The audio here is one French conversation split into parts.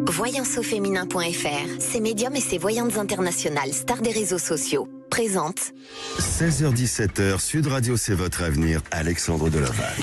Voyanceauféminin.fr, ses médiums et ses voyantes internationales, stars des réseaux sociaux, présente 16h-17h, Sud Radio, c'est votre avenir, Alexandre Delaval.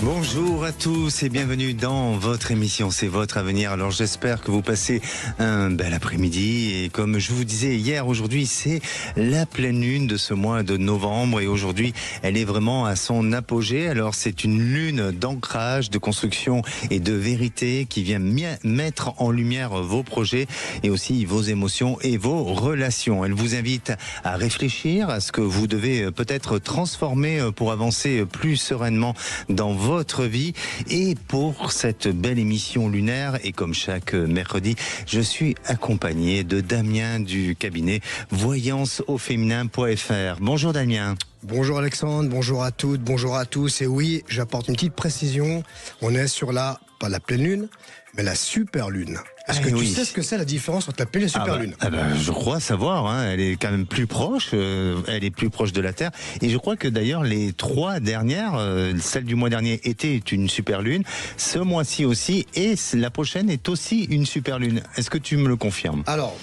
Bonjour à tous et bienvenue dans votre émission C'est votre avenir. Alors j'espère que vous passez un bel après-midi et comme je vous disais hier, aujourd'hui c'est la pleine lune de ce mois de novembre et aujourd'hui elle est vraiment à son apogée. Alors c'est une lune d'ancrage, de construction et de vérité qui vient mettre en lumière vos projets et aussi vos émotions et vos relations. Elle vous invite à réfléchir à ce que vous devez peut-être transformer pour avancer plus sereinement dans votre vie. Et pour cette belle émission lunaire, et comme chaque mercredi, je suis accompagné de Damien du cabinet Voyanceauféminin.fr. Bonjour Damien. Bonjour Alexandre, bonjour à toutes, bonjour à tous. Et oui, j'apporte une petite précision. On est sur pas la pleine lune, mais la super lune. Est-ce que tu sais ce que c'est la différence entre la pleine et la super lune? Je crois savoir, hein, elle est quand même plus proche, elle est plus proche de la Terre. Et je crois que d'ailleurs les 3 dernières, celle du mois dernier était une super lune, ce mois-ci aussi, et la prochaine est aussi une super lune. Est-ce que tu me le confirmes? Alors,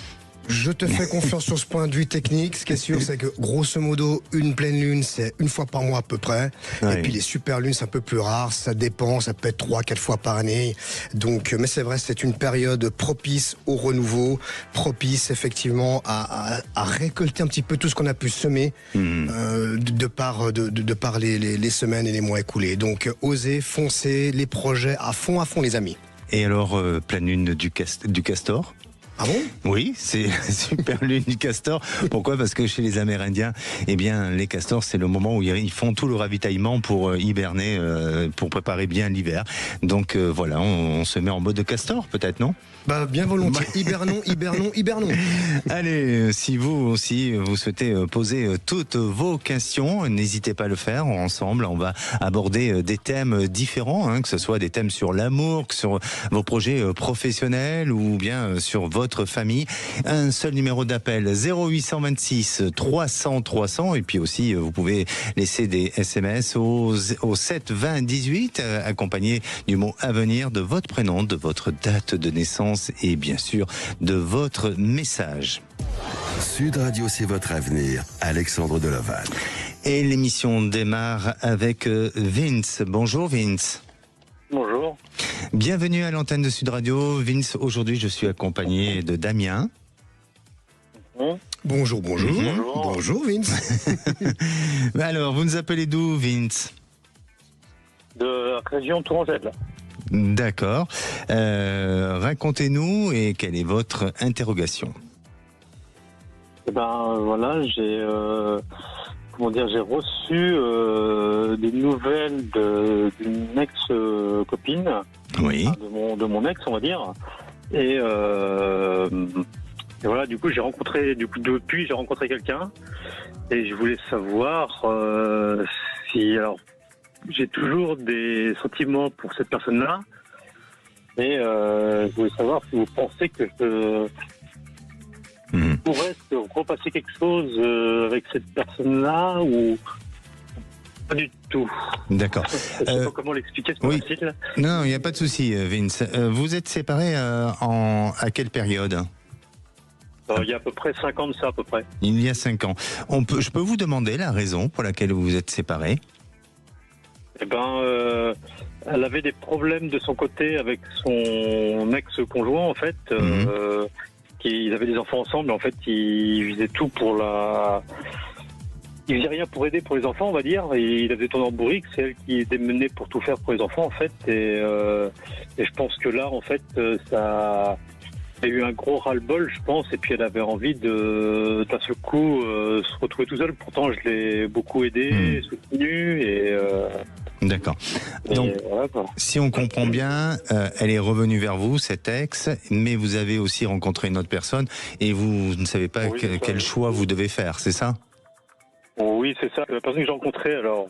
je te fais confiance sur ce point de vue technique. Ce qui est sûr, c'est que grosso modo, une pleine lune, c'est 1 fois par mois à peu près. Oui. Et puis les super lunes, c'est un peu plus rare. Ça dépend, ça peut être 3-4 fois par année. Donc, mais c'est vrai, c'est une période propice au renouveau, propice effectivement à récolter un petit peu tout ce qu'on a pu semer de par les semaines et les mois écoulés. Donc, osez, foncez, les projets à fond les amis. Et alors, pleine lune du castor? Ah bon? Oui, c'est la super lune du castor. Pourquoi? Parce que chez les Amérindiens, eh bien, les castors, c'est le moment où ils font tout le ravitaillement pour hiberner, pour préparer bien l'hiver. Donc voilà, on se met en mode castor, peut-être, non? Bien volontiers. Hibernons. Allez, si vous aussi, vous souhaitez poser toutes vos questions, n'hésitez pas à le faire. Ensemble, on va aborder des thèmes différents, hein, que ce soit des thèmes sur l'amour, sur vos projets professionnels ou bien sur votre famille. Un seul numéro d'appel, 0826 300 300. Et puis aussi, vous pouvez laisser des SMS au 7 20 18, accompagné du mot avenir, de votre prénom, de votre date de naissance et bien sûr de votre message. Sud Radio, c'est votre avenir, Alexandre Delaval. Et l'émission démarre avec Vince. Bonjour Vince. Bonjour. Bienvenue à l'antenne de Sud Radio. Vince, aujourd'hui je suis accompagné de Damien. Bonjour. Bonjour Vince. Alors, vous nous appelez d'où Vince? De la région Touraine. D'accord. Racontez-nous et quelle est votre interrogation? Voilà, j'ai reçu des nouvelles d'une ex-copine. Oui. De mon ex, on va dire. Et voilà, du coup, depuis j'ai rencontré quelqu'un et je voulais savoir si, alors, j'ai toujours des sentiments pour cette personne-là et je voulais savoir si vous pensez que je pourrais repasser quelque chose avec cette personne-là ou pas du tout. D'accord. Je sais pas comment l'expliquer, c'est oui. facile. Non, il n'y a pas de souci, Vince. Vous êtes séparés à quelle période? Il y a à peu près 5 ans de ça, à peu près. Il y a 5 ans. Je peux vous demander la raison pour laquelle vous vous êtes séparés? Elle avait des problèmes de son côté avec son ex-conjoint, en fait. Ils avaient des enfants ensemble, en fait, ils faisaient tout pour il faisait rien pour aider pour les enfants, on va dire, et il avait tourné en bourrique, c'est elle qui était menée pour tout faire pour les enfants, en fait, et je pense que là, en fait, ça a eu un gros ras-le-bol, je pense, et puis elle avait envie d'un seul coup se retrouver tout seul. Pourtant, je l'ai beaucoup aidé, soutenu, et d'accord. Donc, voilà, si on comprend bien, elle est revenue vers vous, cette ex, mais vous avez aussi rencontré une autre personne, et vous ne savez pas quel choix vous devez faire, c'est ça? Oui, c'est ça. La personne que j'ai rencontrée, alors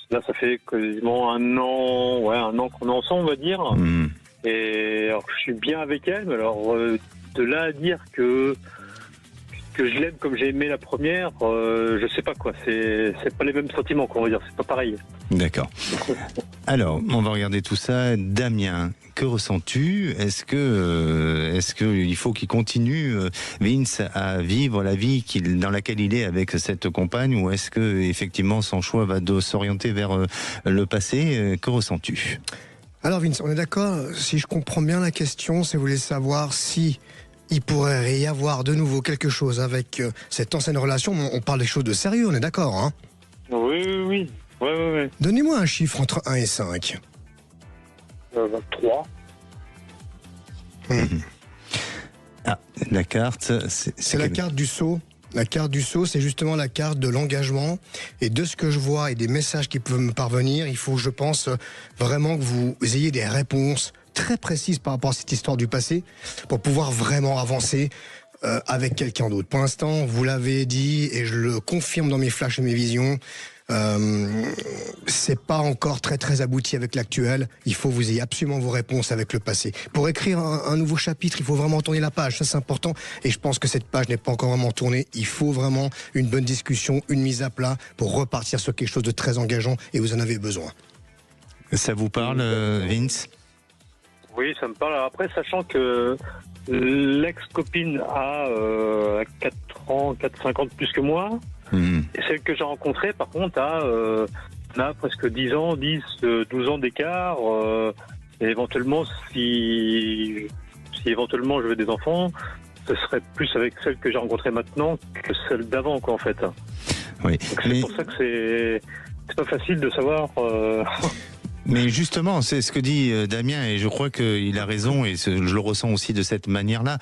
là, ça fait quasiment un an qu'on est ensemble, on va dire. Et alors, je suis bien avec elle, mais alors de là à dire que je l'aime comme j'ai aimé la première, je sais pas quoi. C'est pas les mêmes sentiments, qu'on va dire. C'est pas pareil. D'accord. Alors, on va regarder tout ça. Damien, que ressens-tu ? Est-ce qu'il faut qu'il continue, Vince, à vivre la vie dans laquelle il est avec cette compagne, ou est-ce que effectivement son choix va s'orienter vers le passé ? Que ressens-tu ? Alors Vince, on est d'accord, si je comprends bien la question, c'est vous voulez savoir si il pourrait y avoir de nouveau quelque chose avec cette ancienne relation. On parle des choses de sérieux, on est d'accord, hein ? Oui. Donnez-moi un chiffre entre 1 et 5. 3. Ah, la carte, c'est la carte du sceau. La carte du sceau, c'est justement la carte de l'engagement. Et de ce que je vois et des messages qui peuvent me parvenir, il faut, je pense, vraiment que vous ayez des réponses très précises par rapport à cette histoire du passé pour pouvoir vraiment avancer avec quelqu'un d'autre. Pour l'instant, vous l'avez dit et je le confirme dans mes flashs et mes visions, c'est pas encore très abouti avec l'actuel. Il faut que vous ayez absolument vos réponses avec le passé. Pour écrire un nouveau chapitre, il faut vraiment tourner la page. Ça, c'est important. Et je pense que cette page n'est pas encore vraiment tournée. Il faut vraiment une bonne discussion, une mise à plat pour repartir sur quelque chose de très engageant. Et vous en avez besoin. Ça vous parle, Vince ? Oui, ça me parle. Après, sachant que l'ex-copine a 4-5 ans de plus que moi. Et celle que j'ai rencontrée, par contre, a presque 10 ans, 12 ans d'écart. Et éventuellement, si éventuellement je veux des enfants, ce serait plus avec celle que j'ai rencontrée maintenant que celle d'avant, quoi, en fait. Oui. Donc c'est pour ça que c'est pas facile de savoir. Mais justement, c'est ce que dit Damien, et je crois qu'il a raison, et je le ressens aussi de cette manière-là.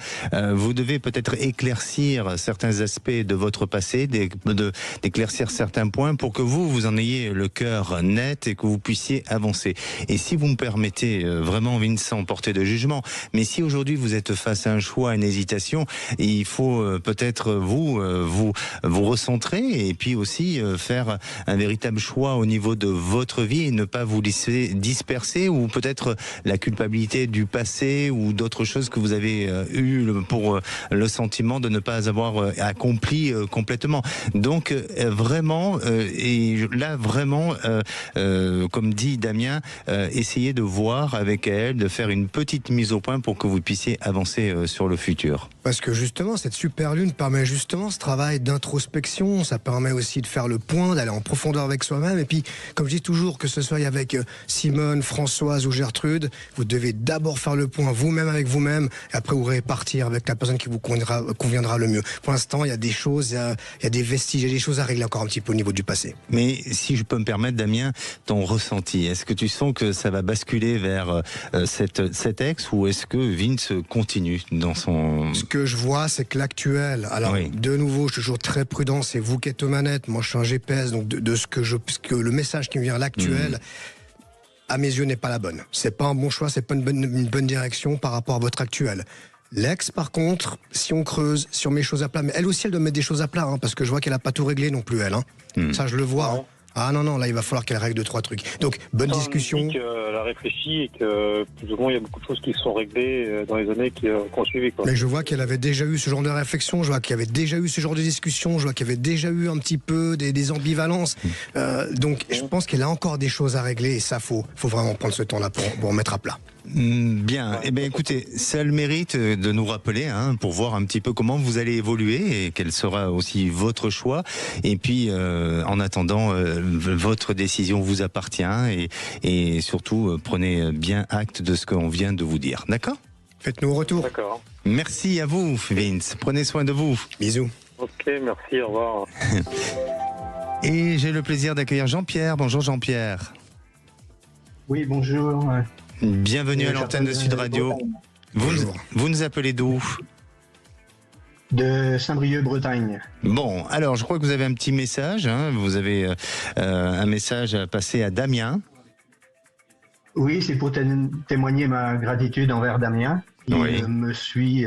Vous devez peut-être éclaircir certains aspects de votre passé, d'éclaircir certains points pour que vous en ayez le cœur net et que vous puissiez avancer. Et si vous me permettez, vraiment, Vince, sans porter de jugement, mais si aujourd'hui vous êtes face à un choix, une hésitation, il faut peut-être vous recentrer et puis aussi faire un véritable choix au niveau de votre vie et ne pas vous laisser dispersé, ou peut-être la culpabilité du passé ou d'autres choses que vous avez eu pour le sentiment de ne pas avoir accompli complètement. Donc vraiment, et là vraiment, comme dit Damien, essayez de voir avec elle, de faire une petite mise au point pour que vous puissiez avancer sur le futur. Parce que justement, cette super lune permet justement ce travail d'introspection, ça permet aussi de faire le point, d'aller en profondeur avec soi-même, et puis, comme je dis toujours, que ce soit avec Simone, Françoise ou Gertrude, vous devez d'abord faire le point vous-même avec vous-même, et après vous répartir avec la personne qui vous conviendra le mieux. Pour l'instant, il y a des choses, il y a des vestiges, il y a des choses à régler encore un petit peu au niveau du passé. Mais si je peux me permettre, Damien, ton ressenti, est-ce que tu sens que ça va basculer vers cet ex, ou est-ce que Vince continue dans son... Ce que je vois, c'est que l'actuel, alors oui. De nouveau, je suis toujours très prudent, c'est vous qui êtes aux manettes, moi je suis un GPS, donc de ce que le message qui me vient, l'actuel, à mes yeux, n'est pas la bonne. C'est pas un bon choix, c'est pas une bonne direction par rapport à votre actuel. L'ex, par contre, si on creuse, si on met les choses à plat, mais elle aussi, elle doit mettre des choses à plat, hein, parce que je vois qu'elle a pas tout réglé non plus, elle. Hein. Ça, je le vois. Hein. Ah non, là, il va falloir qu'elle règle 2-3 trucs. Donc, bonne discussion. Elle a réfléchi et que, plus ou moins, il y a beaucoup de choses qui se sont réglées dans les années qui ont suivi. Quoi. Mais je vois qu'elle avait déjà eu ce genre de réflexion, je vois qu'il y avait déjà eu ce genre de discussion, je vois qu'il y avait déjà eu un petit peu des ambivalences. Donc, je pense qu'elle a encore des choses à régler et ça, faut vraiment prendre ce temps-là pour mettre à plat. Bien, eh bien écoutez, ça a le mérite de nous rappeler, pour voir un petit peu comment vous allez évoluer et quel sera aussi votre choix. Et puis, en attendant, votre décision vous appartient et surtout, prenez bien acte de ce qu'on vient de vous dire. D'accord ? Faites-nous au retour. D'accord. Merci à vous, Vince. Prenez soin de vous. Bisous. Ok, merci, au revoir. Et j'ai le plaisir d'accueillir Jean-Pierre. Bonjour Jean-Pierre. Oui, bonjour. Bienvenue à l'antenne de Sud Radio. Vous nous appelez d'où ? De Saint-Brieuc, Bretagne. Bon, alors je crois que vous avez un petit message. Vous avez un message à passer à Damien. Oui, c'est pour témoigner ma gratitude envers Damien, qui me suit,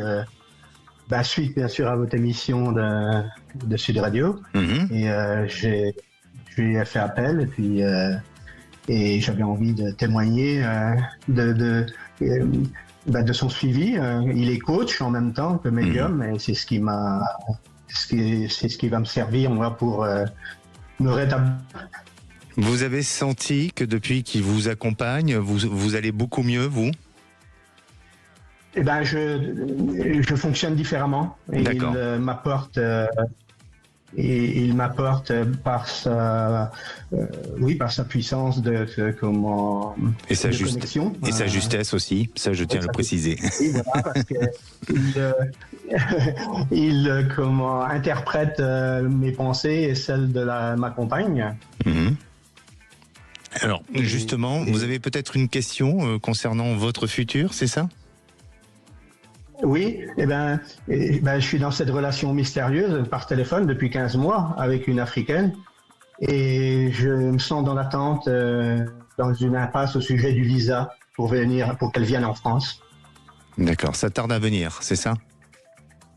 suite bien sûr à votre émission de Sud Radio. Et je lui ai fait appel et puis... et j'avais envie de témoigner de son suivi. Il est coach en même temps que médium, et c'est ce qui va me servir moi pour me rétablir. Vous avez senti que depuis qu'il vous accompagne, vous allez beaucoup mieux, vous ? Eh ben, je fonctionne différemment. Et il m'apporte par sa puissance de connexion. Et sa justesse aussi, ça je tiens à le préciser. Oui, voilà, parce que il interprète mes pensées et celles de ma compagne. Mm-hmm. Alors, justement, vous avez peut-être une question concernant votre futur, c'est ça ? Oui, je suis dans cette relation mystérieuse par téléphone depuis 15 mois avec une Africaine et je me sens dans l'attente, dans une impasse au sujet du visa pour qu'elle vienne en France. D'accord, ça tarde à venir, c'est ça ?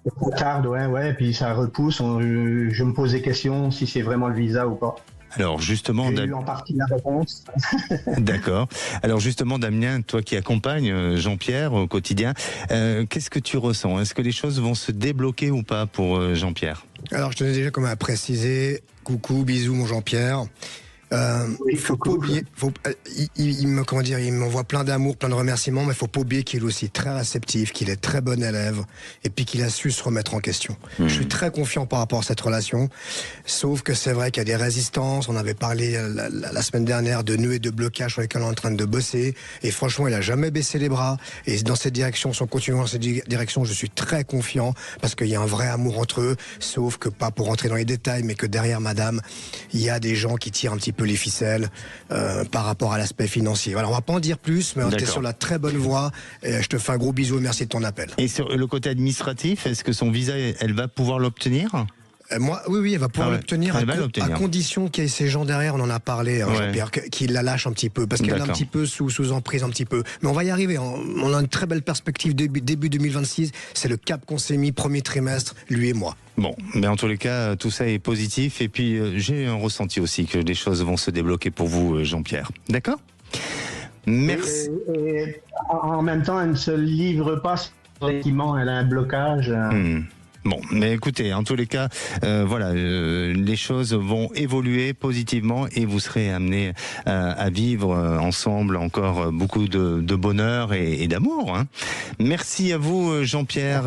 Ça tarde, ouais, puis ça repousse. Je me pose des questions si c'est vraiment le visa ou pas. Alors justement, j'ai eu en partie la réponse. D'accord. Alors justement, Damien, toi qui accompagnes Jean-Pierre au quotidien, qu'est-ce que tu ressens ? Est-ce que les choses vont se débloquer ou pas pour Jean-Pierre ? Alors je tenais déjà comme à préciser, coucou, bisous mon Jean-Pierre. Il faut pas oublier, il m'envoie plein d'amour, plein de remerciements, mais il faut pas oublier qu'il est aussi très réceptif, qu'il est très bon élève, et puis qu'il a su se remettre en question. Je suis très confiant par rapport à cette relation, sauf que c'est vrai qu'il y a des résistances. On avait parlé la semaine dernière de nœuds et de blocages sur lesquels on est en train de bosser, et franchement, il a jamais baissé les bras. Et dans cette direction, si on continue dans cette direction, je suis très confiant parce qu'il y a un vrai amour entre eux. Sauf que pas pour rentrer dans les détails, mais que derrière Madame, il y a des gens qui tirent un petit peu les ficelles par rapport à l'aspect financier. Voilà, on va pas en dire plus, mais on est sur la très bonne voie. Et je te fais un gros bisou et merci de ton appel. Et sur le côté administratif, est-ce que son visa, elle va pouvoir l'obtenir ? Oui, elle va pouvoir l'obtenir à condition qu'il y ait ces gens derrière, on en a parlé, Jean-Pierre, qu'il la lâche un petit peu, parce qu'elle est un petit peu sous emprise un petit peu. Mais on va y arriver, on a une très belle perspective début 2026, c'est le cap qu'on s'est mis, premier trimestre, lui et moi. Bon, mais en tous les cas, tout ça est positif, et puis j'ai un ressenti aussi que les choses vont se débloquer pour vous, Jean-Pierre. D'accord ? Merci. Et en même temps, elle ne se livre pas, effectivement, elle a un blocage. Bon, mais écoutez, en tous les cas, les choses vont évoluer positivement et vous serez amenés à vivre ensemble encore beaucoup de bonheur et d'amour. Hein. Merci à vous, Jean-Pierre.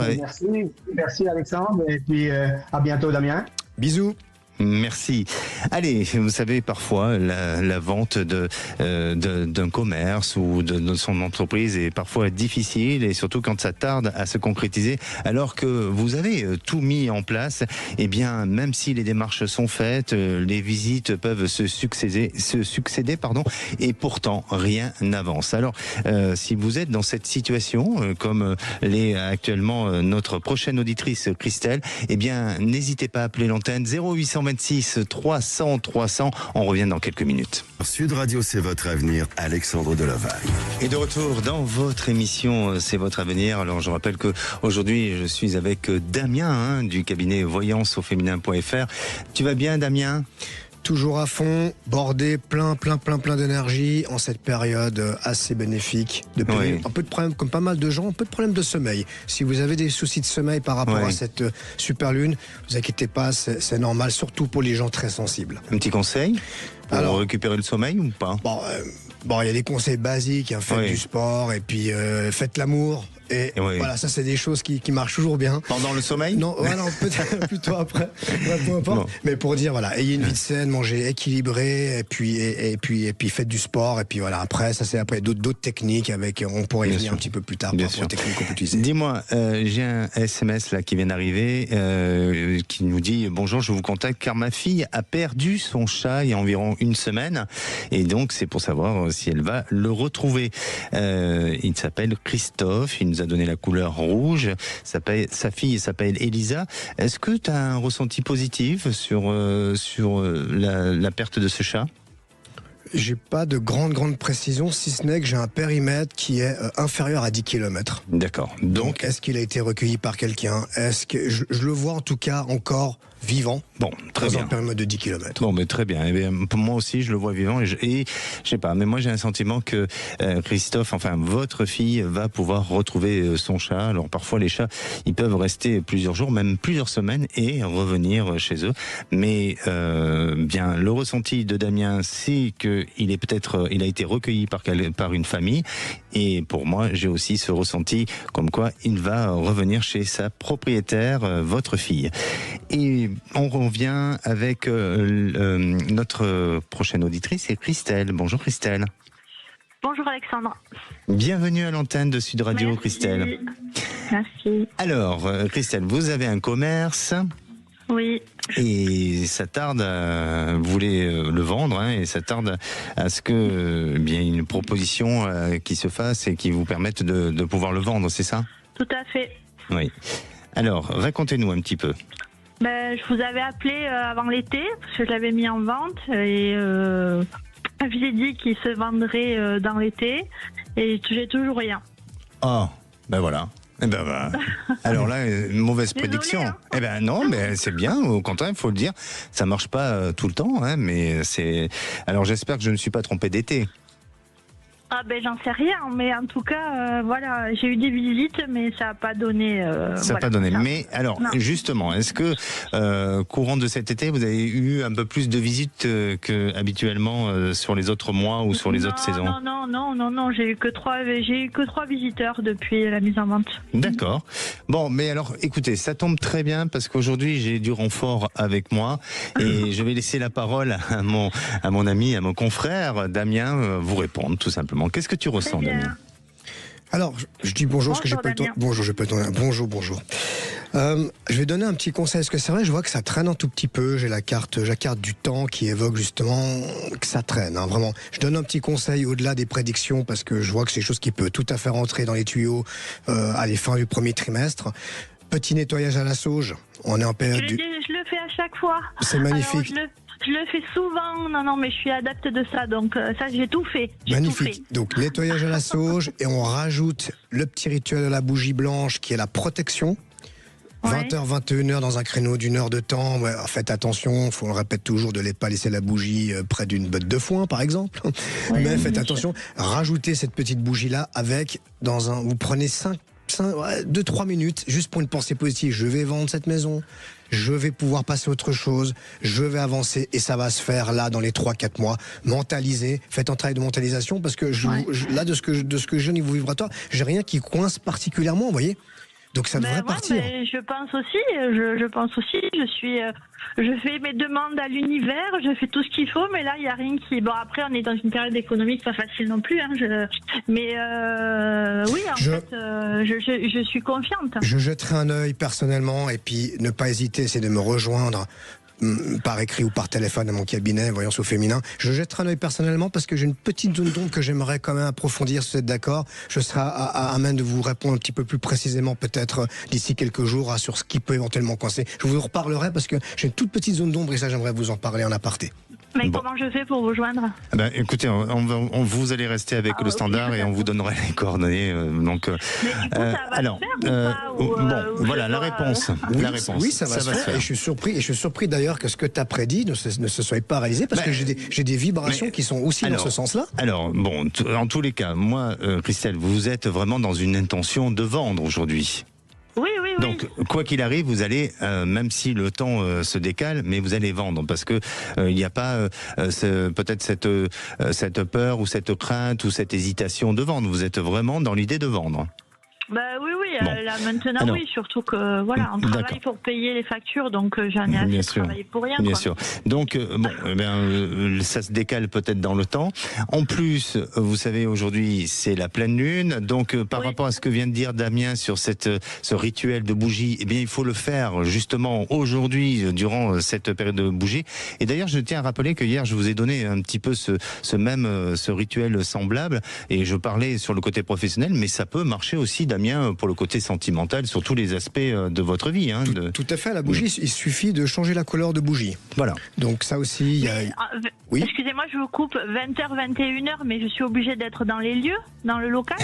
Merci Alexandre, et puis à bientôt, Damien. Bisous. Merci. Allez, vous savez, parfois, la vente d'un commerce ou de son entreprise est parfois difficile, et surtout quand ça tarde à se concrétiser, alors que vous avez tout mis en place, eh bien, même si les démarches sont faites, les visites peuvent se succéder, et pourtant, rien n'avance. Alors, si vous êtes dans cette situation, comme l'est actuellement notre prochaine auditrice, Christelle, eh bien, n'hésitez pas à appeler l'antenne 0826 300 300. On revient dans quelques minutes. Sud Radio, c'est votre avenir. Alexandre Delaval. Et de retour dans votre émission, c'est votre avenir. Alors je rappelle que aujourd'hui je suis avec Damien du cabinet voyance au féminin.fr. Tu vas bien, Damien ? Toujours à fond, bordé, plein d'énergie en cette période assez bénéfique. Un peu de problème, comme pas mal de gens, un peu de problème de sommeil. Si vous avez des soucis de sommeil par rapport à cette super lune, vous inquiétez pas, c'est normal, surtout pour les gens très sensibles. Un petit conseil pour récupérer le sommeil ou pas ? Bon, il y a des conseils basiques, faites du sport et puis faites l'amour. Et voilà, ça c'est des choses qui marchent toujours bien. Pendant le sommeil ? Non, peut-être plutôt après. Peu importe. Non. Mais pour dire, ayez une vie de saine, mangez équilibré, et puis faites du sport, et puis voilà. Après, ça c'est après d'autres techniques on pourrait y venir un petit peu plus tard. Bien sûr. Techniques qu'on peut utiliser. Dis-moi, j'ai un SMS là qui vient d'arriver, qui nous dit bonjour, je vous contacte car ma fille a perdu son chat il y a environ une semaine, et donc c'est pour savoir si elle va le retrouver. Il s'appelle Christophe, il nous a donné la couleur rouge, sa fille s'appelle Elisa. Est-ce que tu as un ressenti positif sur la perte de ce chat ? J'ai pas de grande précision, si ce n'est que j'ai un périmètre qui est inférieur à 10 km. D'accord. Donc est-ce qu'il a été recueilli par quelqu'un ? Est-ce que je le vois en tout cas encore vivant. Bon, très bien. Dans un périmètre de 10 km. Bon, mais très bien. Et bien, pour moi aussi, je le vois vivant et je sais pas, mais moi j'ai un sentiment que Christophe, votre fille, va pouvoir retrouver son chat. Alors parfois les chats, ils peuvent rester plusieurs jours, même plusieurs semaines et revenir chez eux. Mais bien, le ressenti de Damien, c'est que que il a été recueilli par une famille. Et pour moi, j'ai aussi ce ressenti comme quoi il va revenir chez sa propriétaire, votre fille. Et on revient avec notre prochaine auditrice, c'est Christelle. Bonjour Christelle. Bonjour Alexandre. Bienvenue à l'antenne de Sud Radio. Merci. Christelle. Merci. Alors Christelle, vous avez un commerce. Oui. Et ça tarde vous voulez le vendre, et ça tarde à ce que bien une proposition qui se fasse et qui vous permette de pouvoir le vendre, c'est ça? Tout à fait. Oui. Alors, racontez-nous un petit peu. Je vous avais appelé avant l'été, parce que je l'avais mis en vente, et je vous ai dit qu'il se vendrait dans l'été, et j'ai toujours rien. Oh, ben voilà. Alors là, mauvaise prédiction. Désolée, hein. Eh ben non, mais c'est bien. Au contraire, il faut le dire. Ça marche pas tout le temps, mais c'est. Alors j'espère que je ne suis pas trompé d'été. Ah j'en sais rien, mais en tout cas, voilà, j'ai eu des visites, mais ça n'a pas donné. Ça n'a pas donné. Mais alors, justement, est-ce que courant de cet été, vous avez eu un peu plus de visites que habituellement sur les autres mois ou sur les autres saisons? Non, j'ai eu que trois visiteurs depuis la mise en vente. D'accord. Bon, mais alors, écoutez, ça tombe très bien parce qu'aujourd'hui j'ai du renfort avec moi et je vais laisser la parole à mon ami, à mon confrère Damien, vous répondre tout simplement. Qu'est-ce que tu ressens, Damien? Alors, je dis bonjour, parce que j'ai pas le temps. Bonjour, je peux le temps. Bonjour. Je vais donner un petit conseil, parce que c'est vrai, je vois que ça traîne un tout petit peu. J'ai la carte du temps qui évoque justement que ça traîne, vraiment. Je donne un petit conseil au-delà des prédictions, parce que je vois que c'est quelque chose qui peut tout à fait rentrer dans les tuyaux à la fin du premier trimestre. Petit nettoyage à la sauge. On est en période. Je le fais à chaque fois. C'est magnifique. Alors, je le fais souvent, non, mais je suis adepte de ça, donc ça j'ai tout fait. Magnifique. Donc nettoyage à la sauge et on rajoute le petit rituel de la bougie blanche qui est la protection. 20h, 21h dans un créneau d'une heure de temps. Ouais, faites attention, on le répète toujours, de ne pas laisser la bougie près d'une botte de foin par exemple. Mais faites attention, rajoutez cette petite bougie là avec vous prenez 2-3 minutes juste pour une pensée positive. Je vais vendre cette maison, je vais pouvoir passer à autre chose, je vais avancer et ça va se faire là dans les 3-4 mois. Mentalisez, faites un travail de mentalisation parce que là de ce que je niveau vibratoire, j'ai rien qui coince particulièrement, vous voyez. Donc ça devrait partir. Mais je pense aussi, je fais mes demandes à l'univers, je fais tout ce qu'il faut, mais là il y a rien qui. Bon, après on est dans une période économique pas facile non plus, mais oui, en fait, je suis confiante. Je jetterai un œil personnellement et puis ne pas hésiter, c'est de me rejoindre par écrit ou par téléphone à mon cabinet, voyance au féminin. Je jetterai un œil personnellement parce que j'ai une petite zone d'ombre que j'aimerais quand même approfondir, si vous êtes d'accord. Je serai à même de vous répondre un petit peu plus précisément peut-être d'ici quelques jours sur ce qui peut éventuellement coincer. Je vous en reparlerai parce que j'ai une toute petite zone d'ombre et ça j'aimerais vous en parler en aparté. Mais comment je fais pour vous joindre? Écoutez, vous allez rester avec le standard et on vous donnera les coordonnées. Donc, mais du coup, ça va se faire ou pas, voilà la réponse. Oui, ça va se faire. Et je suis surpris d'ailleurs que ce que tu as prédit ne se soit pas réalisé parce que j'ai des vibrations qui sont aussi dans ce sens-là. Alors, en tous les cas, moi, Christelle, vous êtes vraiment dans une intention de vendre aujourd'hui. Oui. Donc, quoi qu'il arrive, vous allez, même si le temps se décale, mais vous allez vendre parce que il n'y a pas peut-être cette peur ou cette crainte ou cette hésitation de vendre. Vous êtes vraiment dans l'idée de vendre. Oui, là maintenant, alors, oui, surtout que voilà, on travaille pour payer les factures, donc j'en ai assez de travailler pour rien. Bien sûr. Donc ça se décale peut-être dans le temps. En plus, vous savez, aujourd'hui c'est la pleine lune, donc par rapport à ce que vient de dire Damien sur ce rituel de bougie, eh bien il faut le faire justement aujourd'hui durant cette période de bougie. Et d'ailleurs, je tiens à rappeler que hier je vous ai donné un petit peu ce rituel semblable, et je parlais sur le côté professionnel, mais ça peut marcher aussi, Damien, pour le côté sentimental, sur tous les aspects de votre vie. Tout à fait, la bougie, il suffit de changer la couleur de bougie. Voilà. Donc ça aussi, oui. Excusez-moi, je vous coupe, 20h, 21h, mais je suis obligée d'être dans les lieux, dans le local.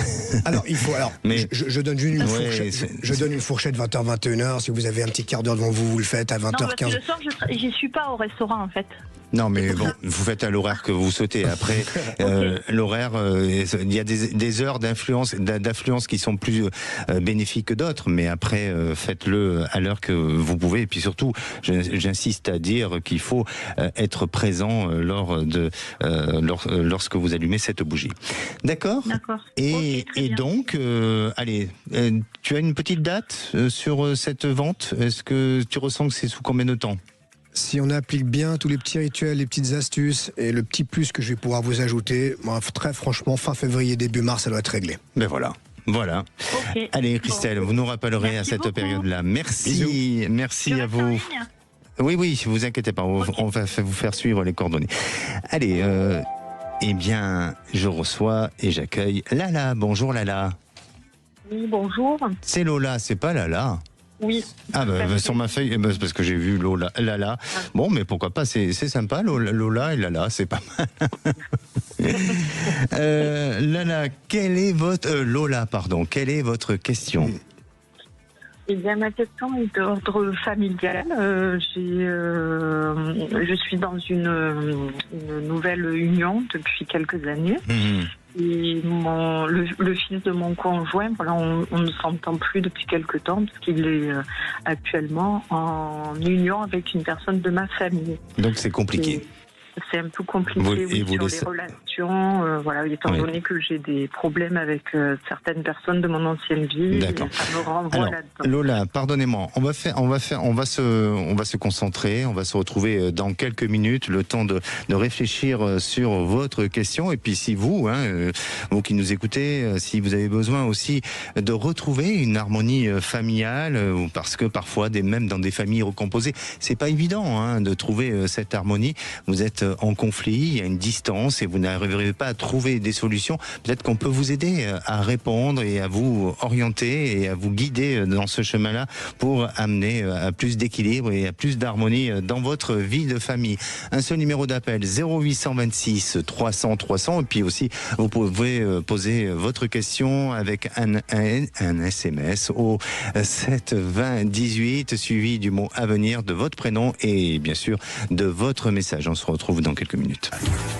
Mais je donne une fourchette. Je donne une fourchette 20h, 21h. Si vous avez un petit quart d'heure devant vous, vous le faites à 20h15. Non, parce que le soir, j'y suis pas au restaurant, en fait. Non, mais bon, vous faites à l'horaire que vous souhaitez. Après, l'horaire, il y a des heures d'affluence qui sont plus bénéfiques que d'autres, mais après, faites-le à l'heure que vous pouvez. Et puis surtout, j'insiste à dire qu'il faut être présent lorsque vous allumez cette bougie. D'accord ? D'accord. Et bien. donc, allez, tu as une petite date sur cette vente ? Est-ce que tu ressens que c'est sous combien de temps ? Si on applique bien tous les petits rituels, les petites astuces et le petit plus que je vais pouvoir vous ajouter, moi, très franchement, fin février, début mars, ça doit être réglé. Ben voilà. Voilà. Okay. Allez, Christelle, vous nous rappellerez à cette période-là. Merci. Merci à vous. Oui, vous inquiétez pas, on va vous faire suivre les coordonnées. Allez, eh bien, je reçois et j'accueille Lala. Bonjour Lala. Oui, bonjour. C'est Lola, c'est pas Lala. Oui. Ah sur ma feuille, parce que j'ai vu Lala. Bon, mais pourquoi pas, c'est sympa, Lola et Lala, c'est pas mal. Lala, quelle est votre question ? Eh bien, ma question est d'ordre familial. Je suis dans une nouvelle union depuis quelques années. Et le fils de mon conjoint, voilà, on ne s'entend plus depuis quelque temps parce qu'il est actuellement en union avec une personne de ma famille. Donc c'est compliqué. C'est un peu compliqué sur les relations, voilà, étant donné que j'ai des problèmes avec certaines personnes de mon ancienne vie. D'accord. Et ça me renvoie là-dedans. Lola, pardonnez-moi, on va se concentrer, on va se retrouver dans quelques minutes, le temps de réfléchir sur votre question. Et puis si vous qui nous écoutez, si vous avez besoin aussi de retrouver une harmonie familiale, parce que parfois, même dans des familles recomposées, c'est pas évident de trouver cette harmonie. Vous êtes en conflit, il y a une distance et vous n'arriverez pas à trouver des solutions. Peut-être qu'on peut vous aider à répondre et à vous orienter et à vous guider dans ce chemin-là pour amener à plus d'équilibre et à plus d'harmonie dans votre vie de famille. Un seul numéro d'appel, 0826 300 300, et puis aussi vous pouvez poser votre question avec un SMS au 7 20 18 suivi du mot à venir, de votre prénom et bien sûr de votre message. On se retrouve dans quelques minutes.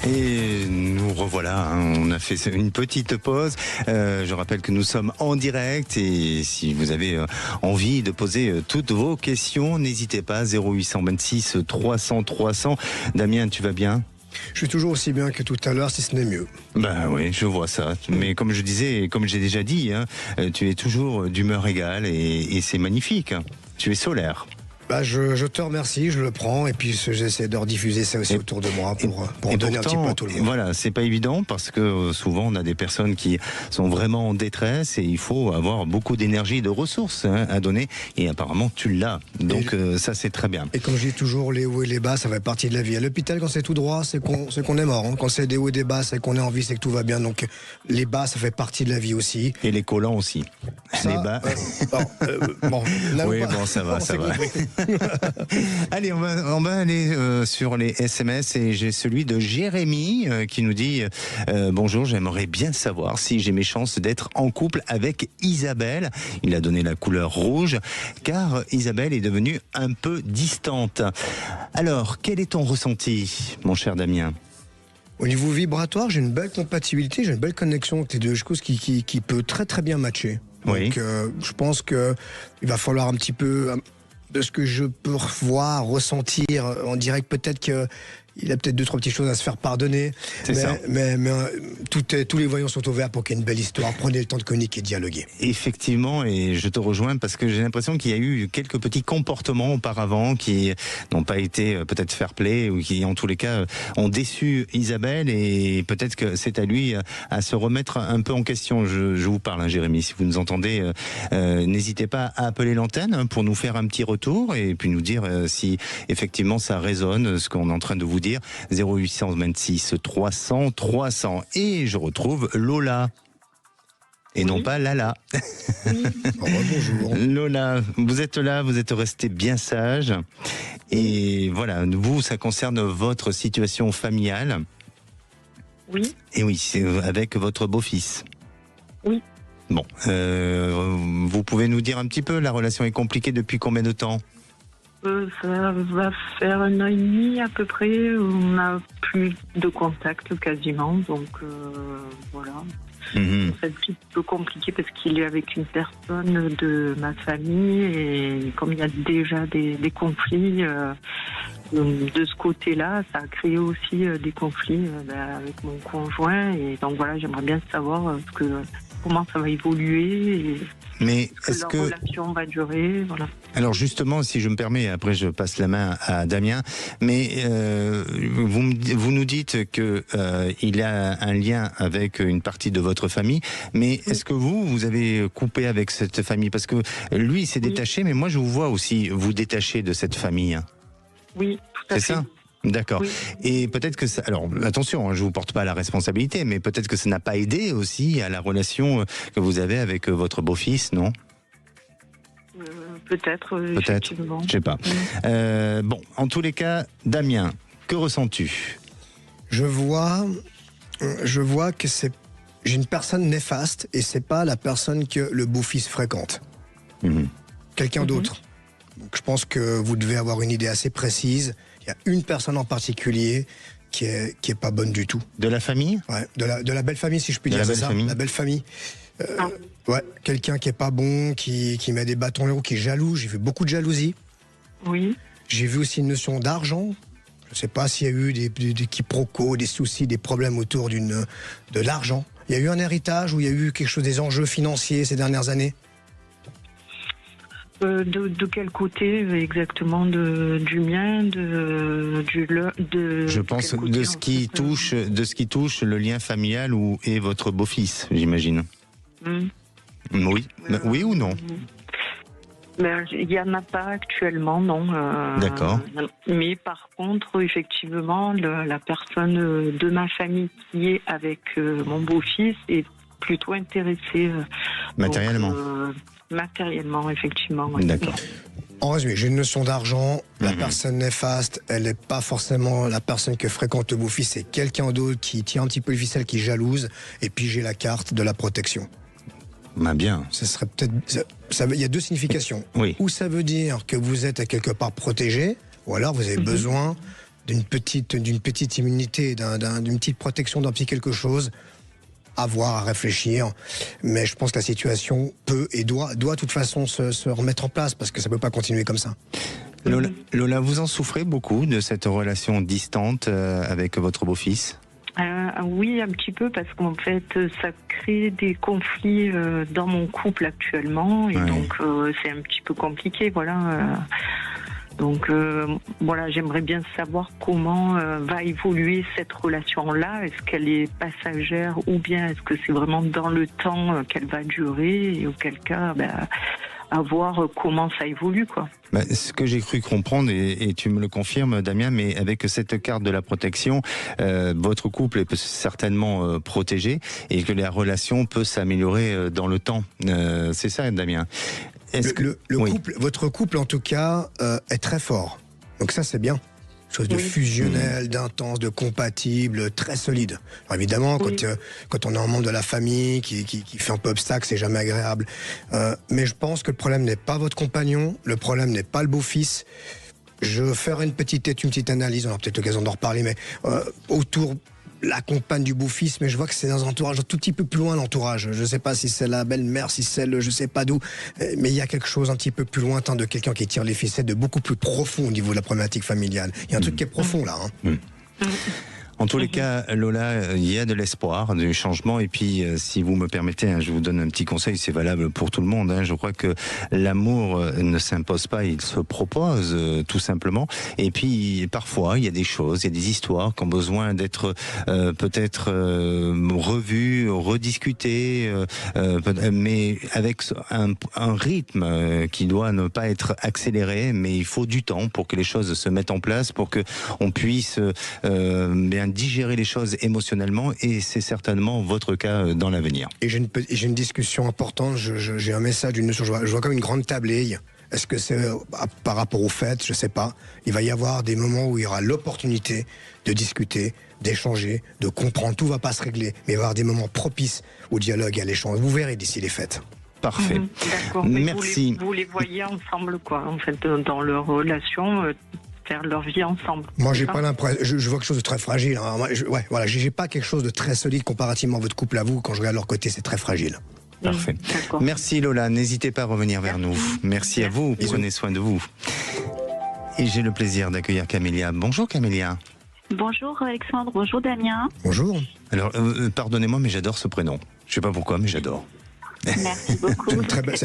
Et nous revoilà, on a fait une petite pause. Je rappelle que nous sommes en direct et si vous avez envie de poser toutes vos questions, n'hésitez pas, 0826 300 300. Damien, tu vas bien ? Je suis toujours aussi bien que tout à l'heure, si ce n'est mieux. Ben oui, je vois ça. Mais comme je disais, comme j'ai déjà dit, tu es toujours d'humeur égale et c'est magnifique. Tu es solaire. Je te remercie, je le prends et puis j'essaie de rediffuser ça aussi autour de moi pour en donner un petit peu à tout le monde. Voilà, c'est pas évident parce que souvent on a des personnes qui sont vraiment en détresse et il faut avoir beaucoup d'énergie et de ressources à donner et apparemment tu l'as. Donc ça c'est très bien. Et comme je dis toujours, les hauts et les bas, ça fait partie de la vie. À l'hôpital, quand c'est tout droit, c'est qu'on est mort. Quand c'est des hauts et des bas, c'est qu'on est en vie, c'est que tout va bien. Donc les bas, ça fait partie de la vie aussi. Et les collants aussi. Ça, les bas. Oui, bon, ça va. Allez, on va aller sur les SMS et j'ai celui de Jérémy qui nous dit bonjour, j'aimerais bien savoir si j'ai mes chances d'être en couple avec Isabelle. Il a donné la couleur rouge car Isabelle est devenue un peu distante. Alors, quel est ton ressenti, mon cher Damien ? Au niveau vibratoire, j'ai une belle compatibilité, j'ai une belle connexion avec les deux choses qui peut très très bien matcher. Oui. Donc je pense que il va falloir un petit peu de ce que je peux voir, ressentir en direct, peut-être qu'il a peut-être 2-3 petites choses à se faire pardonner. C'est ça. Mais tous les voyants sont ouverts pour qu'il y ait une belle histoire. Prenez le temps de communiquer et de dialoguer. Effectivement, et je te rejoins parce que j'ai l'impression qu'il y a eu quelques petits comportements auparavant qui n'ont pas été peut-être fair-play ou qui en tous les cas ont déçu Isabelle et peut-être que c'est à lui à se remettre un peu en question. Je vous parle, Jérémy, si vous nous entendez, n'hésitez pas à appeler l'antenne pour nous faire un petit retour et puis nous dire si effectivement ça résonne, ce qu'on est en train de vous dire. 0826 300 300. Et je retrouve Lola. Et non pas Lala. Bonjour. Lola, vous êtes là, vous êtes resté bien sage. Et voilà, vous, ça concerne votre situation familiale. Oui. Et oui, c'est avec votre beau-fils. Oui. Bon, vous pouvez nous dire un petit peu, la relation est compliquée depuis combien de temps ? Ça va faire 1 an et demi à peu près. On n'a plus de contact quasiment, donc voilà. C'est un petit peu compliqué parce qu'il est avec une personne de ma famille et comme il y a déjà des conflits de ce côté-là, ça a créé aussi des conflits avec mon conjoint et donc voilà, j'aimerais bien savoir comment ça va évoluer. Mais est-ce que la relation va durer, voilà. Alors justement, si je me permets, après je passe la main à Damien, mais vous nous dites que il a un lien avec une partie de votre famille, mais est-ce que vous avez coupé avec cette famille? Parce que lui, il s'est détaché, mais moi je vous vois aussi vous détacher de cette famille. Oui, tout à fait. C'est ça? D'accord. Oui. Et peut-être que ça, alors attention, je vous porte pas la responsabilité, mais peut-être que ça n'a pas aidé aussi à la relation que vous avez avec votre beau-fils, non? Peut-être, effectivement. Je sais pas. Bon, en tous les cas, Damien, que ressens-tu? Je vois que j'ai une personne néfaste et c'est pas la personne que le beau-fils fréquente. Quelqu'un d'autre. Donc, je pense que vous devez avoir une idée assez précise. Il y a une personne en particulier qui est pas bonne du tout. De la famille? Ouais, de la belle famille, si je puis dire. C'est ça, la belle famille. Ouais, quelqu'un qui est pas bon, qui met des bâtons dans les roues, qui est jaloux. J'ai vu beaucoup de jalousie. Oui. J'ai vu aussi une notion d'argent. Je sais pas s'il y a eu des quiproquos, des soucis, des problèmes autour de l'argent. Il y a eu un héritage ou il y a eu quelque chose, des enjeux financiers ces dernières années? De quel côté exactement? Du mien, je pense de ce qui touche le lien familial et votre beau-fils, j'imagine. Oui. Oui ou non? Il n'y en a pas actuellement, non. D'accord. Mais par contre, effectivement, la personne de ma famille qui est avec mon beau-fils est plutôt intéressée. Matériellement. Matériellement, effectivement. Oui. D'accord. En résumé, j'ai une notion d'argent. La personne néfaste, elle n'est pas forcément la personne que fréquente le beau-fils, c'est quelqu'un d'autre qui tient un petit peu le ficelle, qui jalouse. Et puis j'ai la carte de la protection. Bien. Ce serait peut-être. Il y a deux significations. Oui. Ou ça veut dire que vous êtes à quelque part protégé, ou alors vous avez besoin d'une petite immunité, d'une petite protection, d'un petit quelque chose. À voir, à réfléchir, mais je pense que la situation peut et doit de toute façon se remettre en place parce que ça peut pas continuer comme ça. Lola, vous en souffrez beaucoup de cette relation distante avec votre beau-fils? Oui, un petit peu, parce qu'en fait, ça crée des conflits dans mon couple actuellement, et donc c'est un petit peu compliqué, voilà. Donc voilà, j'aimerais bien savoir comment va évoluer cette relation-là. Est-ce qu'elle est passagère ou bien est-ce que c'est vraiment dans le temps qu'elle va durer, et auquel cas, à voir comment ça évolue, quoi. Ce que j'ai cru comprendre, et tu me le confirmes, Damien, mais avec cette carte de la protection, votre couple est certainement protégé et que la relation peut s'améliorer dans le temps. C'est ça, Damien? Votre couple, en tout cas, est très fort. Donc ça, c'est bien. Chose de fusionnel, d'intense, de compatible, très solide. Alors évidemment, quand on est un membre de la famille qui fait un peu obstacle, c'est jamais agréable. Mais je pense que le problème n'est pas votre compagnon, le problème n'est pas le beau-fils. Je ferai une petite analyse, on aura peut-être l'occasion d'en reparler, mais autour la compagne du beau-fils, mais je vois que c'est dans un entourage un tout petit peu plus loin, l'entourage. Je ne sais pas si c'est la belle-mère, si c'est je ne sais pas d'où, mais il y a quelque chose un petit peu plus lointain de quelqu'un qui tire les ficelles, de beaucoup plus profond au niveau de la problématique familiale. Il y a un truc qui est profond là. En tous les cas, Lola, il y a de l'espoir, du changement. Et puis, si vous me permettez, je vous donne un petit conseil, c'est valable pour tout le monde. Je crois que l'amour ne s'impose pas, il se propose, tout simplement. Et puis, parfois, il y a des choses, il y a des histoires qui ont besoin d'être peut-être revues, rediscutées, mais avec un rythme qui doit ne pas être accéléré. Mais il faut du temps pour que les choses se mettent en place, pour que on puisse bien digérer les choses émotionnellement, et c'est certainement votre cas dans l'avenir. Et j'ai une discussion importante, j'ai un message d'une notion, je vois comme une grande tablée. Est-ce que c'est par rapport au fait? Je sais pas. Il va y avoir des moments où il y aura l'opportunité de discuter, d'échanger, de comprendre. Tout va pas se régler, mais il va y avoir des moments propices au dialogue et à l'échange. Vous verrez d'ici les fêtes. Parfait. D'accord. Merci. Vous les voyez ensemble, quoi, en fait, dans leur relation, faire leur vie ensemble. Moi, j'ai pas l'impression. Je vois quelque chose de très fragile. Hein. Moi, j'ai pas quelque chose de très solide comparativement à votre couple à vous. Quand je regarde leur côté, c'est très fragile. Parfait. Merci Lola. N'hésitez pas à revenir vers nous. Merci à vous. Prenez soin de vous. Et j'ai le plaisir d'accueillir Camélia. Bonjour Camélia. Bonjour Alexandre, bonjour Damien. Bonjour. Alors, pardonnez-moi, mais j'adore ce prénom. Je sais pas pourquoi, mais j'adore. Merci beaucoup. C'est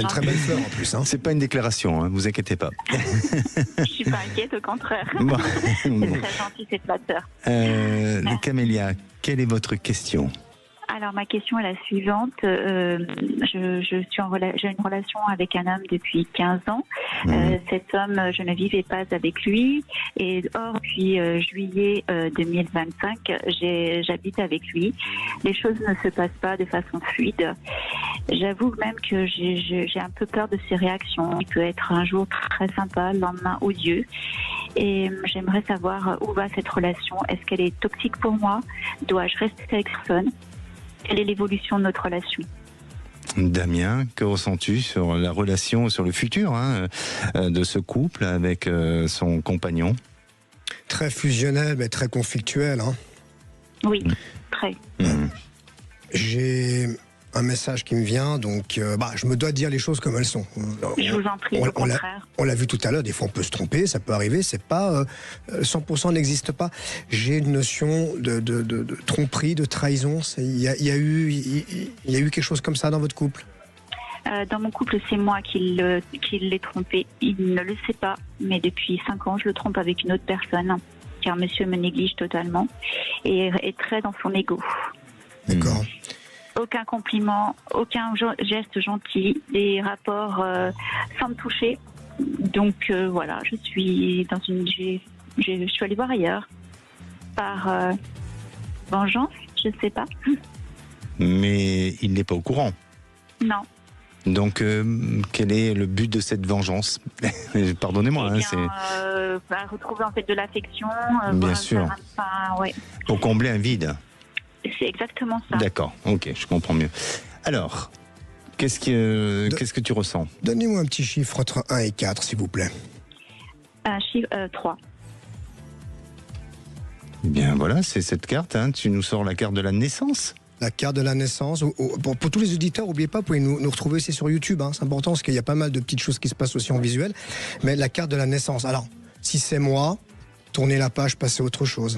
une très belle fleur en plus. Hein. C'est pas une déclaration, hein, vous inquiétez pas. Je suis pas inquiète, au contraire. Bon. C'est très gentil, c'est flatteur. Camélia, quelle est votre question ? Alors ma question est la suivante. J'ai une relation avec un homme depuis 15 ans. Cet homme, je ne vivais pas avec lui. Et or, depuis juillet 2025, j'habite avec lui. Les choses ne se passent pas de façon fluide. J'avoue même que j'ai un peu peur de ses réactions. Il peut être un jour très sympa, le lendemain odieux. Et j'aimerais savoir où va cette relation. Est-ce qu'elle est toxique pour moi ? Dois-je rester avec personne ? Quelle est l'évolution de notre relation ? Damien, que ressens-tu sur la relation, sur le futur de ce couple avec son compagnon ? Très fusionnel, mais très conflictuel. Hein. Oui, très. J'ai un message qui me vient, donc je me dois de dire les choses comme elles sont. Je vous en prie, au contraire. On l'a vu tout à l'heure, des fois on peut se tromper, ça peut arriver, c'est pas 100% n'existe pas. J'ai une notion de tromperie, de trahison. Il y a eu quelque chose comme ça dans votre couple ? Dans mon couple, c'est moi qui l'ai trompé. Il ne le sait pas, mais depuis 5 ans, je le trompe avec une autre personne, car monsieur me néglige totalement et est très dans son ego. D'accord. Aucun compliment, aucun geste gentil, des rapports sans me toucher. Donc voilà, je suis allée voir ailleurs par vengeance, je ne sais pas. Mais il n'est pas au courant. Non. Donc quel est le but de cette vengeance ? Pardonnez-moi. Retrouver en fait de l'affection. Bien sûr. Ouais. Pour combler un vide. C'est exactement ça. D'accord, ok, je comprends mieux. Alors, qu'est-ce que tu ressens ? Donnez-moi un petit chiffre entre 1 et 4, s'il vous plaît. Un chiffre 3. Eh bien voilà, c'est cette carte, tu nous sors la carte de la naissance. La carte de la naissance. Pour tous les auditeurs, n'oubliez pas, vous pouvez nous retrouver aussi sur YouTube. C'est important parce qu'il y a pas mal de petites choses qui se passent aussi en visuel. Mais la carte de la naissance. Alors, si c'est moi, tournez la page, passez à autre chose.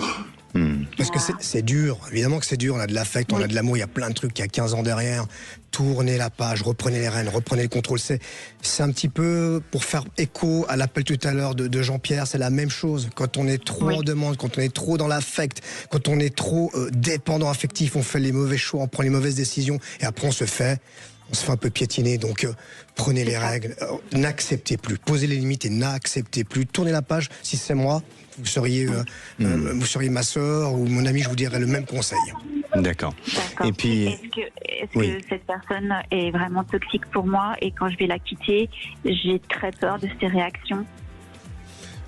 Parce que c'est dur, évidemment que c'est dur, on a de l'affect, on a de l'amour, il y a plein de trucs, il y a 15 ans derrière. Tournez la page, reprenez les rênes, reprenez le contrôle. C'est un petit peu, pour faire écho à l'appel tout à l'heure de Jean-Pierre, c'est la même chose. Quand on est trop en demande, quand on est trop dans l'affect, quand on est trop dépendant affectif, on fait les mauvais choix, on prend les mauvaises décisions et après on se fait un peu piétiner. Donc prenez les règles, n'acceptez plus, posez les limites et n'acceptez plus. Tournez la page, si c'est moi, vous seriez ma sœur ou mon ami, je vous dirais le même conseil. D'accord. Et puis, est-ce que cette personne est vraiment toxique pour moi et quand je vais la quitter, j'ai très peur de ses réactions.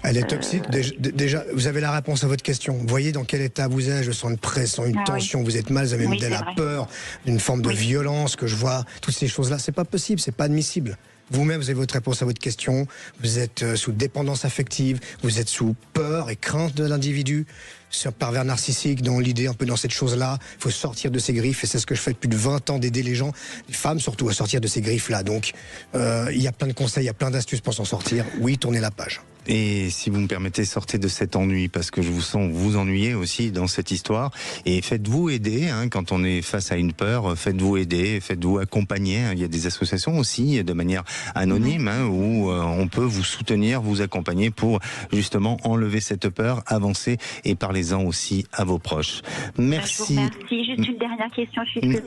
Elle est toxique. Déjà, vous avez la réponse à votre question. Vous voyez dans quel état vous êtes. Je sens une pression, une tension. Vous êtes mal, vous avez même de la peur, une forme de violence que je vois. Toutes ces choses-là, c'est pas possible, c'est pas admissible. Vous-même, vous avez votre réponse à votre question. Vous êtes sous dépendance affective. Vous êtes sous peur et crainte de l'individu. C'est un pervers narcissique dans l'idée, un peu dans cette chose-là. Il faut sortir de ces griffes. Et c'est ce que je fais depuis plus de 20 ans, d'aider les gens, les femmes surtout, à sortir de ces griffes-là. Donc, il y a plein de conseils, il y a plein d'astuces pour s'en sortir. Oui, tournez la page. Et si vous me permettez, sortez de cet ennui, parce que je vous sens vous ennuyer aussi dans cette histoire. Et faites-vous aider, quand on est face à une peur, faites-vous aider, faites-vous accompagner. Il y a des associations aussi, de manière anonyme, où on peut vous soutenir, vous accompagner pour justement enlever cette peur, avancer et parlez-en aussi à vos proches. Merci. Merci. Juste une dernière question,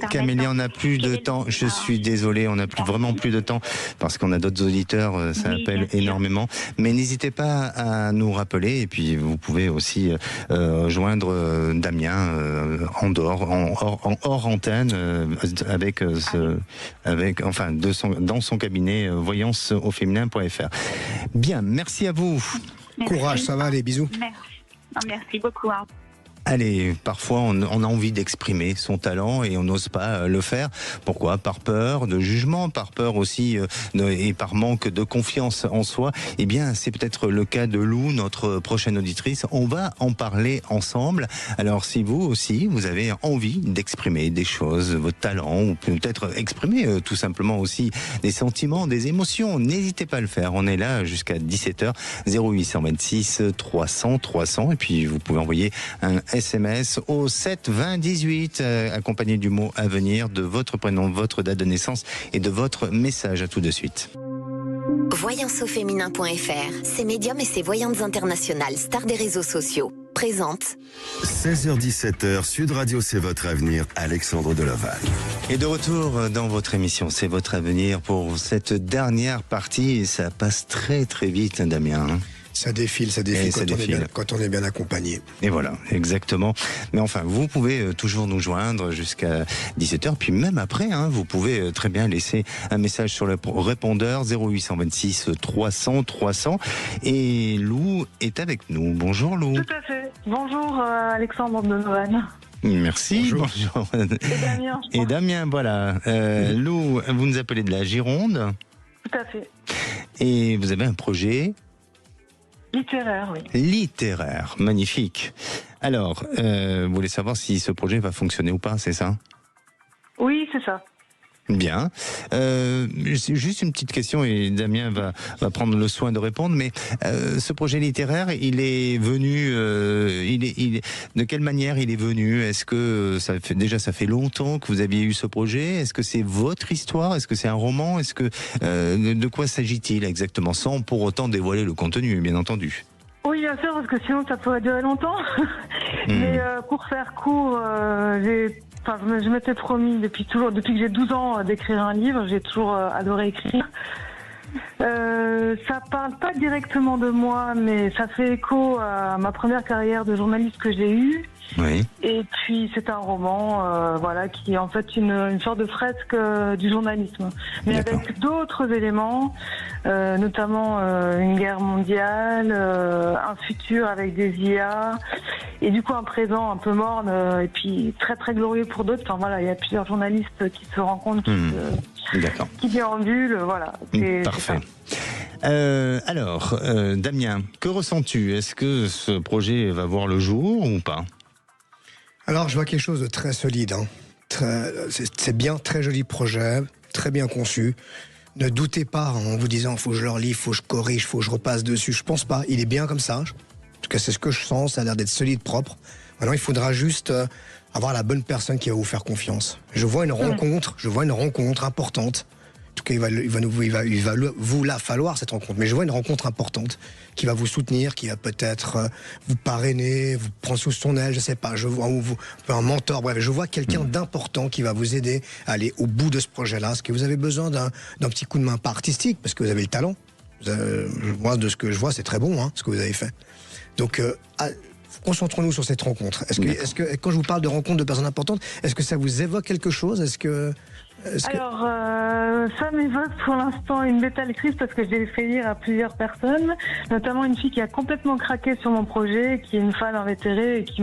Camélia, on n'a plus de temps. Je suis désolé, on n'a vraiment plus de temps parce qu'on a d'autres auditeurs, ça appelle énormément. Mais n'hésitez pas à nous rappeler et puis vous pouvez aussi joindre Damien en hors antenne dans son cabinet voyanceauféminin.fr. Bien, merci à vous. Merci. Courage, ça va aller, bisous. Merci beaucoup. Allez, parfois on a envie d'exprimer son talent et on n'ose pas le faire. Pourquoi ? Par peur de jugement, par peur aussi et par manque de confiance en soi. Eh bien, c'est peut-être le cas de Lou, notre prochaine auditrice. On va en parler ensemble. Alors, si vous aussi, vous avez envie d'exprimer des choses, votre talent, ou peut-être exprimer tout simplement aussi des sentiments, des émotions, n'hésitez pas à le faire. On est là jusqu'à 17h, 0826 300 300. Et puis, vous pouvez envoyer un SMS au 7 20 18 accompagné du mot avenir, de votre prénom, votre date de naissance et de votre message. À tout de suite. Voyanceauféminin.fr, ses médiums et ses voyantes internationales, stars des réseaux sociaux, présente 16h-17h, Sud Radio, c'est votre avenir, Alexandre Delaval. Et de retour dans votre émission, c'est votre avenir pour cette dernière partie. Et ça passe très très vite, Damien. Ça défile quand on est bien accompagné. Et voilà, exactement. Mais enfin, vous pouvez toujours nous joindre jusqu'à 17h, puis même après, vous pouvez très bien laisser un message sur le répondeur 0826 300 300. Et Lou est avec nous. Bonjour Lou. Tout à fait. Bonjour Alexandre de Noël. Merci. Bonjour. Et Damien, voilà. Lou, vous nous appelez de la Gironde. Tout à fait. Et vous avez un projet littéraire, oui. Littéraire, magnifique. Alors, vous voulez savoir si ce projet va fonctionner ou pas, c'est ça ? Oui, c'est ça. Bien. Juste une petite question et Damien va prendre le soin de répondre. Mais ce projet littéraire, il est venu. De quelle manière il est venu ? Est-ce que ça fait longtemps que vous aviez eu ce projet ? Est-ce que c'est votre histoire ? Est-ce que c'est un roman ? Est-ce que de quoi s'agit-il exactement, sans pour autant dévoiler le contenu, bien entendu ? Oui, bien sûr, parce que sinon ça pourrait durer longtemps. Mais pour faire court, je m'étais promis depuis que j'ai 12 ans d'écrire un livre. J'ai toujours adoré écrire. Ça parle pas directement de moi, mais ça fait écho à ma première carrière de journaliste que j'ai eue. Oui. Et puis c'est un roman, qui est en fait une sorte de fresque du journalisme, mais D'accord. avec d'autres éléments, notamment une guerre mondiale, un futur avec des IA, et du coup un présent un peu morne, et puis très très glorieux pour d'autres. Enfin voilà, il y a plusieurs journalistes qui se rencontrent, qui déambulent, voilà. Parfait. Alors, Damien, que ressens-tu ? Est-ce que ce projet va voir le jour ou pas ? Alors, je vois quelque chose de très solide. C'est bien, très joli projet, très bien conçu. Ne doutez pas en vous disant, faut que je le relis, faut que je corrige, faut que je repasse dessus. Je pense pas. Il est bien comme ça. En tout cas, c'est ce que je sens. Ça a l'air d'être solide, propre. Maintenant, il faudra juste avoir la bonne personne qui va vous faire confiance. Je vois une rencontre importante. En tout cas, il va vous la falloir cette rencontre. Mais je vois une rencontre importante qui va vous soutenir, qui va peut-être vous parrainer, vous prendre sous son aile, je sais pas. Je vois un mentor. Bref, je vois quelqu'un d'important qui va vous aider à aller au bout de ce projet-là. Est-ce que vous avez besoin d'un petit coup de main, pas artistique, parce que vous avez le talent. Moi, de ce que je vois, c'est très bon, ce que vous avez fait. Donc, concentrons-nous sur cette rencontre. Est-ce que quand je vous parle de rencontre de personnes importantes, est-ce que ça vous évoque quelque chose ? Alors, ça m'évoque pour l'instant une bêta lectrice parce que je l'ai fait lire à plusieurs personnes, notamment une fille qui a complètement craqué sur mon projet, qui est une fan invétérée et qui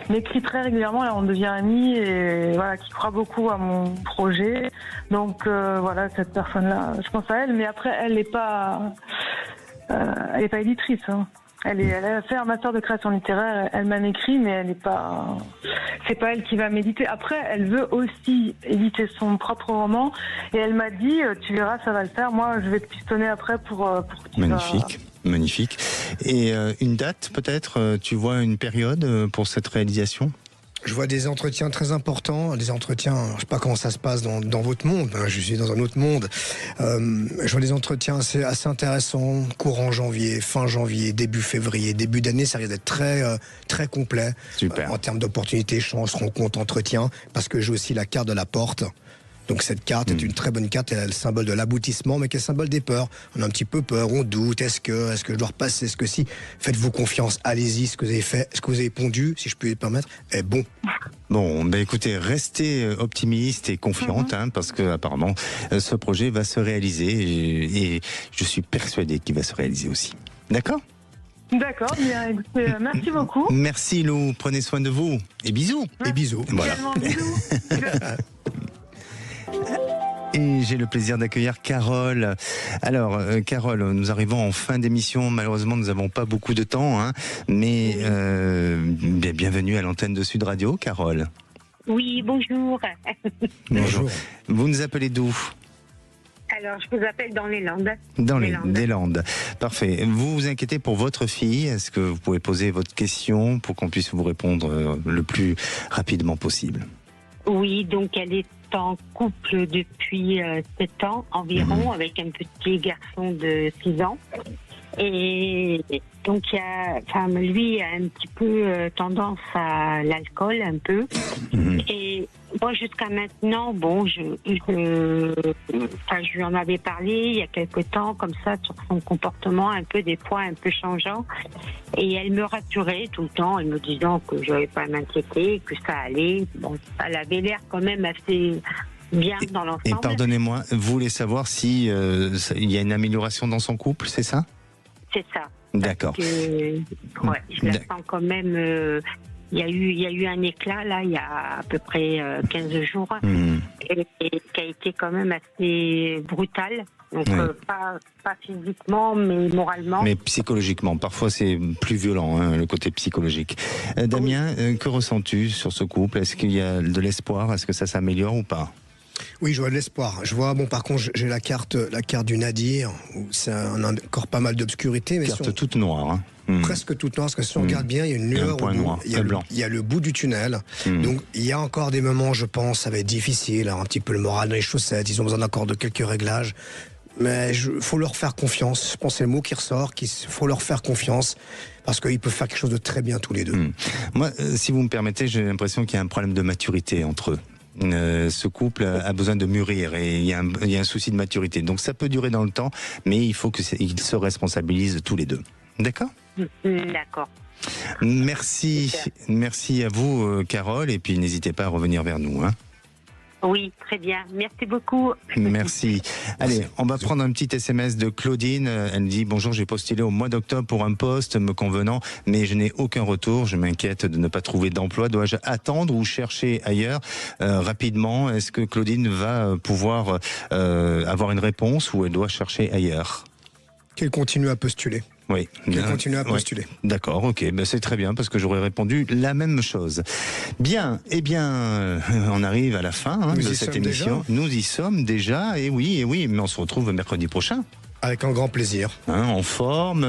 m'écrit très régulièrement. Là, on devient amis et voilà, qui croit beaucoup à mon projet. Donc voilà, cette personne-là, je pense à elle. Mais après, elle n'est pas éditrice. Elle a fait un master de création littéraire, elle m'a écrit, mais c'est pas elle qui va m'éditer. Après, elle veut aussi éditer son propre roman, et elle m'a dit, tu verras, ça va le faire. Moi, je vais te pistonner après pour que tu Magnifique. Et une date, peut-être, tu vois une période pour cette réalisation ? Je vois des entretiens très importants, je ne sais pas comment ça se passe dans votre monde, je suis dans un autre monde. Je vois des entretiens assez intéressants, courant janvier, fin janvier, début février, début d'année, ça risque d'être très, très complet. Super. En termes d'opportunités, chances, rencontres, entretiens, parce que j'ai aussi la carte de la porte. Donc cette carte est une très bonne carte, elle a le symbole de l'aboutissement, mais qui est le symbole des peurs. On a un petit peu peur, on doute, est-ce que je dois repasser, est-ce que si ? Faites-vous confiance, allez-y, ce que vous avez fait, ce que vous avez pondu, si je peux me permettre, est bon. Bon, écoutez, restez optimiste et confiante, parce que apparemment ce projet va se réaliser et je suis persuadé qu'il va se réaliser aussi. D'accord ? D'accord, bien, écoutez, merci beaucoup. Merci Lou, prenez soin de vous. Et bisous. Et bisous. Voilà. Également, bisous. Et j'ai le plaisir d'accueillir Carole. Alors, Carole, nous arrivons en fin d'émission. Malheureusement, nous n'avons pas beaucoup de temps, hein, mais bienvenue à l'antenne de Sud Radio, Carole. Oui, bonjour. Bonjour. Vous nous appelez d'où ? Alors, je vous appelle dans les Landes. Dans les Landes. Parfait. Vous vous inquiétez pour votre fille. Est-ce que vous pouvez poser votre question pour qu'on puisse vous répondre le plus rapidement possible ? Oui, donc elle est en couple depuis 7 ans environ, avec un petit garçon de 6 ans. Et donc, lui a un petit peu tendance à l'alcool, un peu. Et moi, jusqu'à maintenant, bon, je lui en avais parlé il y a quelque temps, comme ça, sur son comportement un peu, des fois, un peu changeant. Et elle me rassurait tout le temps, en me disant que je n'avais pas à m'inquiéter, que ça allait. Bon, elle avait l'air quand même assez bien dans l'ensemble. Et pardonnez-moi, vous voulez savoir si il y a une amélioration dans son couple, c'est ça ? C'est ça. D'accord. Je la sens quand même. Il y a eu un éclat là, il y a à peu près 15 jours, et qui a été quand même assez brutal. Donc pas physiquement, mais moralement. Mais psychologiquement. Parfois, c'est plus violent, hein, le côté psychologique. Damien, que ressens-tu sur ce couple ? Est-ce qu'il y a de l'espoir ? Est-ce que ça s'améliore ou pas ? Oui, je vois de l'espoir. Je vois, par contre, j'ai la carte du nadir, où c'est encore pas mal d'obscurité. Mais carte toute noire, hein. Presque toute noire, parce que si on regarde bien, il y a une lueur au bout, il y a le bout du tunnel. Donc, il y a encore des moments, je pense, ça va être difficile, un petit peu le moral dans les chaussettes, ils ont besoin encore de quelques réglages. Mais il faut leur faire confiance. Je pense que c'est le mot qui ressort, qu'il faut leur faire confiance, parce qu'ils peuvent faire quelque chose de très bien tous les deux. Moi, si vous me permettez, j'ai l'impression qu'il y a un problème de maturité entre eux. Ce couple a besoin de mûrir et il y a un souci de maturité. Donc ça peut durer dans le temps, mais il faut qu'ils se responsabilisent tous les deux. D'accord ? D'accord. Merci à vous, Carole, et puis n'hésitez pas à revenir vers nous, hein. Oui, très bien. Merci beaucoup. Merci. Allez, on va prendre un petit SMS de Claudine. Elle dit « Bonjour, j'ai postulé au mois d'octobre pour un poste me convenant, mais je n'ai aucun retour. Je m'inquiète de ne pas trouver d'emploi. Dois-je attendre ou chercher ailleurs rapidement ? Est-ce que Claudine va pouvoir avoir une réponse ou elle doit chercher ailleurs ?» Qu'elle continue à postuler. Oui. Qu'elle continue à postuler. Oui. D'accord, ok, c'est très bien parce que j'aurais répondu la même chose. Bien, on arrive à la fin de cette émission. Nous y sommes déjà, et oui, mais on se retrouve mercredi prochain. Avec un grand plaisir. En forme,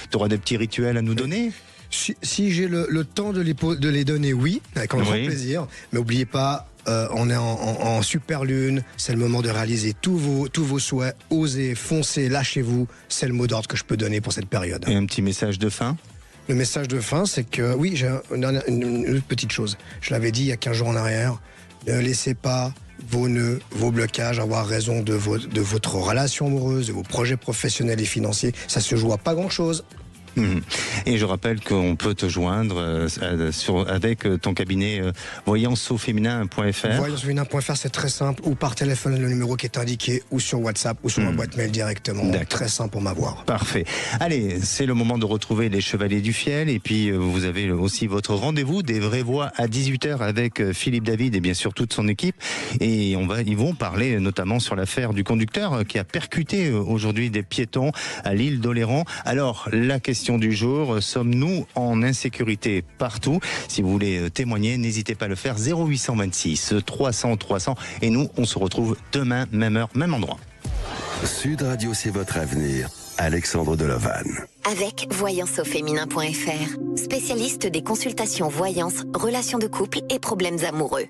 tu auras des petits rituels à nous donner ? Si j'ai le temps de les donner, oui, avec un grand plaisir. Mais n'oubliez pas, on est en super lune, c'est le moment de réaliser tous vos souhaits. Osez, foncez, lâchez-vous, c'est le mot d'ordre que je peux donner pour cette période. Et un petit message de fin ? Le message de fin, c'est que, oui, j'ai une autre petite chose. Je l'avais dit il y a 15 jours en arrière, ne laissez pas vos nœuds, vos blocages avoir raison de votre relation amoureuse, de vos projets professionnels et financiers. Ça se joue à pas grand-chose. Et je rappelle qu'on peut te joindre avec ton cabinet voyanceauféminin.fr. Voyanceauféminin.fr, c'est très simple, ou par téléphone, le numéro qui est indiqué, ou sur WhatsApp, ou sur ma boîte mail directement. Très simple pour m'avoir. Parfait. Allez, c'est le moment de retrouver les Chevaliers du Fiel, et puis vous avez aussi votre rendez-vous des vraies voix à 18h avec Philippe David et bien sûr toute son équipe, et ils vont parler notamment sur l'affaire du conducteur qui a percuté aujourd'hui des piétons à l'île d'Oléron. Alors, la question du jour, sommes-nous en insécurité partout ? Si vous voulez témoigner, n'hésitez pas à le faire, 0826 300 300, et nous, on se retrouve demain, même heure, même endroit. Sud Radio, c'est votre avenir. Alexandre Delavanne. Avec voyanceauféminin.fr, spécialiste des consultations voyance, relations de couple et problèmes amoureux.